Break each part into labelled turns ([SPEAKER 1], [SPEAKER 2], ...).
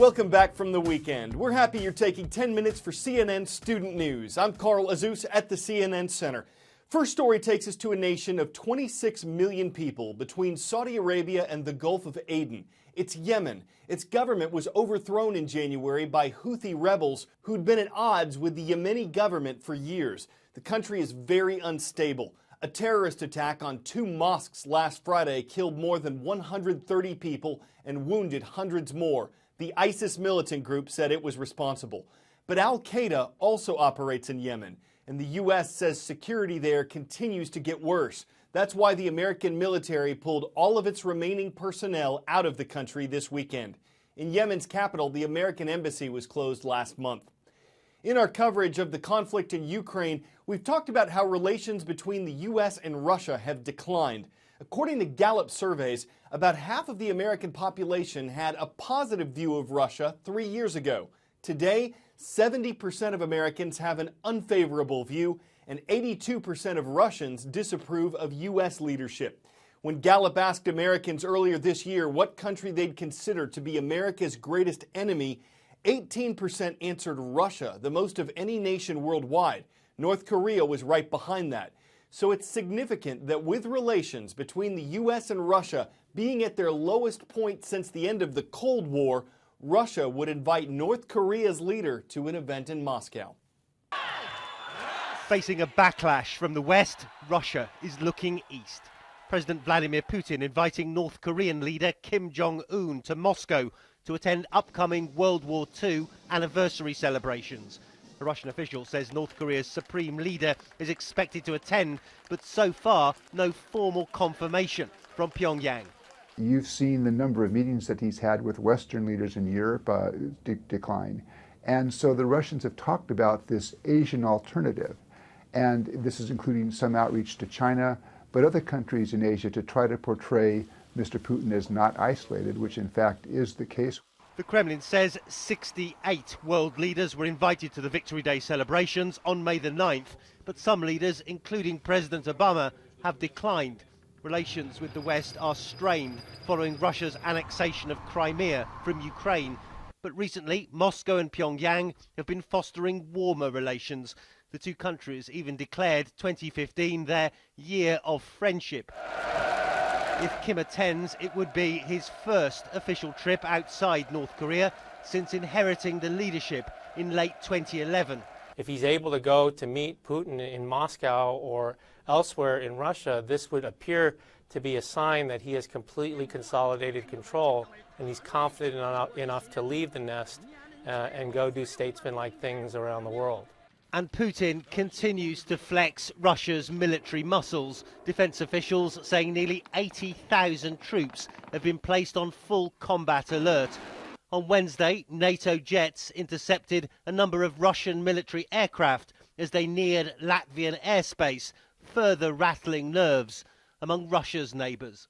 [SPEAKER 1] Welcome back from the weekend. We're happy you're taking 10 minutes for CNN Student News. I'm Carl Azus at the CNN Center. First story takes us to a nation of 26 million people between Saudi Arabia and the Gulf of Aden. It's Yemen. Its government was overthrown in January by Houthi rebels who'd been at odds with the Yemeni government for years. The country is very unstable. A terrorist attack on 2 mosques last Friday killed more than 130 people and wounded hundreds more. The ISIS militant group said it was responsible. But al-Qaeda also operates in Yemen, and the U.S. says security there continues to get worse. That's why the American military pulled all of its remaining personnel out of the country this weekend. In Yemen's capital, the American embassy was closed last month. In our coverage of the conflict in Ukraine, we've talked about how relations between the U.S. and Russia have declined. According to Gallup surveys, about half of the American population had a positive view of Russia 3 years ago. Today, 70% of Americans have an unfavorable view, and 82% of Russians disapprove of U.S. leadership. When Gallup asked Americans earlier this year what country they'd consider to be America's greatest enemy, 18% answered Russia, the most of any nation worldwide. North Korea was right behind that. So it's significant that with relations between the U.S. and Russia being at their lowest point since the end of the Cold War, Russia would invite North Korea's leader to an event in Moscow.
[SPEAKER 2] Facing a backlash from the West, Russia is looking east. President Vladimir Putin inviting North Korean leader Kim Jong-un to Moscow to attend upcoming World War II anniversary celebrations. A Russian official says North Korea's supreme leader is expected to attend, but so far no formal confirmation from Pyongyang.
[SPEAKER 3] You've seen the number of meetings that he's had with Western leaders in Europe decline. And so the Russians have talked about this Asian alternative. And this is including some outreach to China, but other countries in Asia to try to portray Mr. Putin as not isolated, which in fact is the case.
[SPEAKER 2] The Kremlin says 68 world leaders were invited to the Victory Day celebrations on May the 9th, but some leaders, including President Obama, have declined. Relations with the West are strained following Russia's annexation of Crimea from Ukraine. But recently, Moscow and Pyongyang have been fostering warmer relations. The two countries even declared 2015 their year of friendship. If Kim attends, it would be his first official trip outside North Korea since inheriting the leadership in late 2011.
[SPEAKER 4] If he's able to go to meet Putin in Moscow or elsewhere in Russia, this would appear to be a sign that he has completely consolidated control and he's confident enough to leave the nest and go do statesman-like things around the world.
[SPEAKER 2] And Putin continues to flex Russia's military muscles. Defense officials saying nearly 80,000 troops have been placed on full combat alert. On Wednesday, NATO jets intercepted a number of Russian military aircraft as they neared Latvian airspace, further rattling nerves among Russia's neighbours.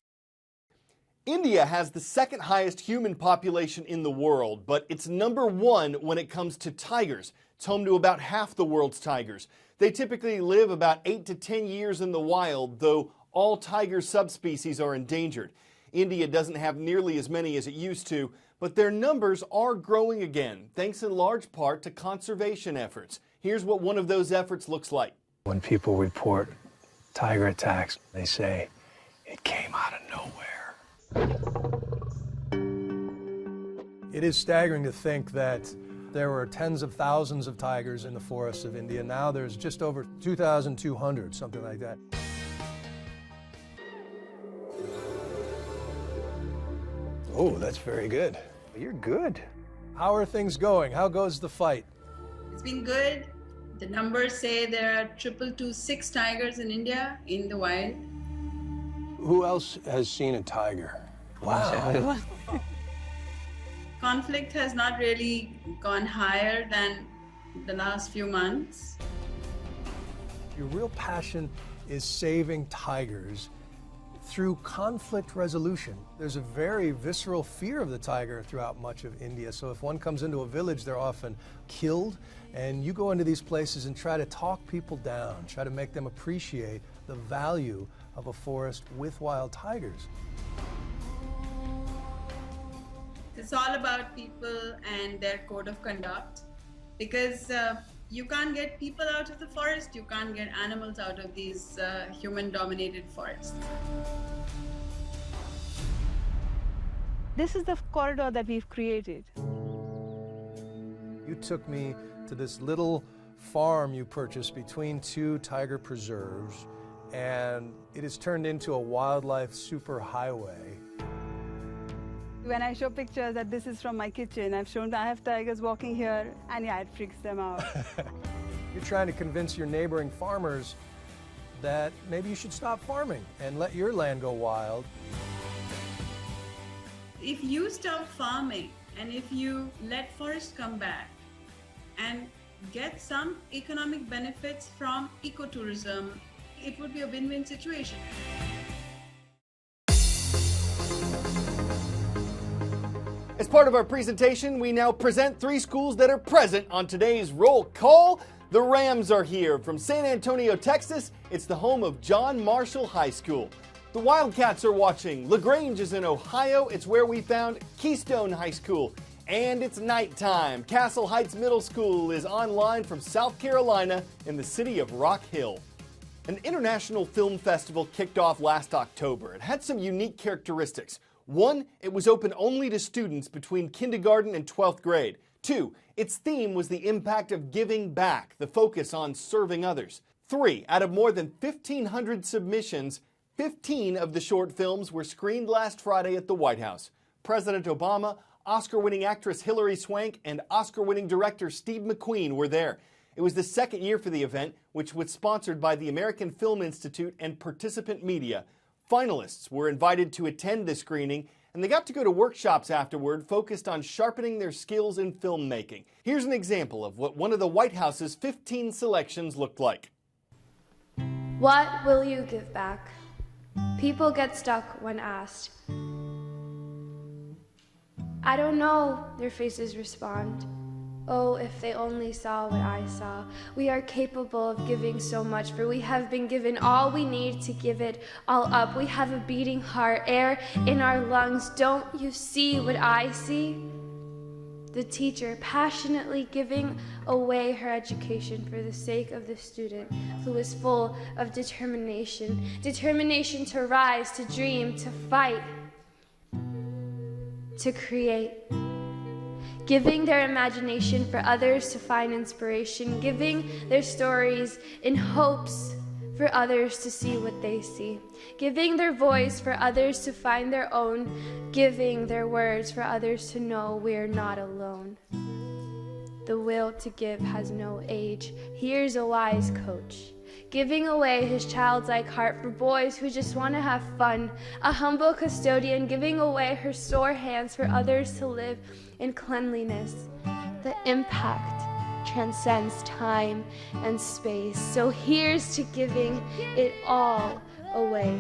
[SPEAKER 1] India has the second highest human population in the world, but it's number 1 when it comes to tigers. It's home to about half the world's tigers. They typically live about 8 to 10 years in the wild, though all tiger subspecies are endangered. India doesn't have nearly as many as it used to, but their numbers are growing again, thanks in large part to conservation efforts. Here's what one of those efforts looks like.
[SPEAKER 5] When people report tiger attacks, they say it came out of nowhere.
[SPEAKER 6] It is staggering to think that there were tens of thousands of tigers in the forests of India. Now there's just over 2,200, something like that. Oh, that's very good. You're good. How are things going? How goes the fight?
[SPEAKER 7] It's been good. The numbers say there are 226 tigers in India in the wild.
[SPEAKER 6] Who else has seen a tiger? Wow.
[SPEAKER 7] Conflict has not really gone higher than the last few months.
[SPEAKER 6] Your real passion is saving tigers through conflict resolution. There's a very visceral fear of the tiger throughout much of India. So if one comes into a village, they're often killed. And you go into these places and try to talk people down, try to make them appreciate the value of a forest with wild tigers.
[SPEAKER 7] This It's all about people and their code of conduct, because you can't get people out of the forest, you can't get animals out of these human-dominated forests.
[SPEAKER 8] This is the corridor that we've created.
[SPEAKER 6] You took me to this little farm you purchased between two tiger preserves, and it has turned into a wildlife superhighway.
[SPEAKER 8] When I show pictures that this is from my kitchen, I have tigers walking here, and yeah, it freaks them out.
[SPEAKER 6] You're trying to convince your neighboring farmers that maybe you should stop farming and let your land go wild.
[SPEAKER 7] If you stop farming and if you let forests come back and get some economic benefits from ecotourism, it would be a win-win situation.
[SPEAKER 1] As part of our presentation, we now present 3 schools that are present on today's roll call. The Rams are here. From San Antonio, Texas, it's the home of John Marshall High School. The Wildcats are watching. LaGrange is in Ohio. It's where we found Keystone High School. And it's nighttime. Castle Heights Middle School is online from South Carolina in the city of Rock Hill. An international film festival kicked off last October. It had some unique characteristics. 1, it was open only to students between kindergarten and 12th grade. 2, its theme was the impact of giving back, the focus on serving others. 3, out of more than 1,500 submissions, 15 of the short films were screened last Friday at the White House. President Obama, Oscar-winning actress Hilary Swank, and Oscar-winning director Steve McQueen were there. It was the second year for the event, which was sponsored by the American Film Institute and Participant Media. Finalists were invited to attend the screening, and they got to go to workshops afterward focused on sharpening their skills in filmmaking. Here's an example of what one of the White House's 15 selections looked like.
[SPEAKER 9] What will you give back? People get stuck when asked. I don't know, their faces respond. Oh, if they only saw what I saw. We are capable of giving so much, for we have been given all we need to give it all up. We have a beating heart, air in our lungs. Don't you see what I see? The teacher passionately giving away her education for the sake of the student who is full of determination. Determination to rise, to dream, to fight, to create. Giving their imagination for others to find inspiration, giving their stories in hopes for others to see what they see, giving their voice for others to find their own, giving their words for others to know we're not alone. The will to give has no age. Here's a wise coach, giving away his childlike heart for boys who just want to have fun. A humble custodian giving away her sore hands for others to live in cleanliness. The impact transcends time and space. So here's to giving it all away.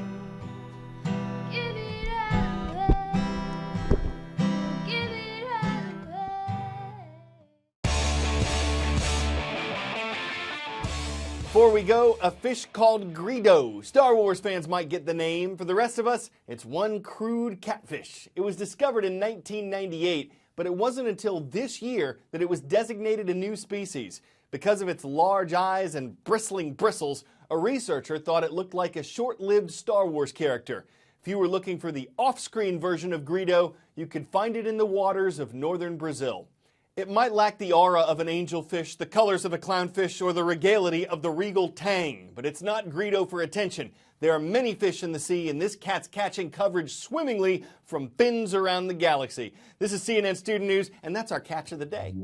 [SPEAKER 1] Before we go, a fish called Greedo. Star Wars fans might get the name. For the rest of us, it's one crude catfish. It was discovered in 1998, but it wasn't until this year that it was designated a new species. Because of its large eyes and bristling bristles, a researcher thought it looked like a short-lived Star Wars character. If you were looking for the off-screen version of Greedo, you could find it in the waters of northern Brazil. It might lack the aura of an angelfish, the colors of a clownfish, or the regality of the regal tang, but it's not Greedo for attention. There are many fish in the sea, and this cat's catching coverage swimmingly from fins around the galaxy. This is CNN Student News, and that's our Catch of the Day.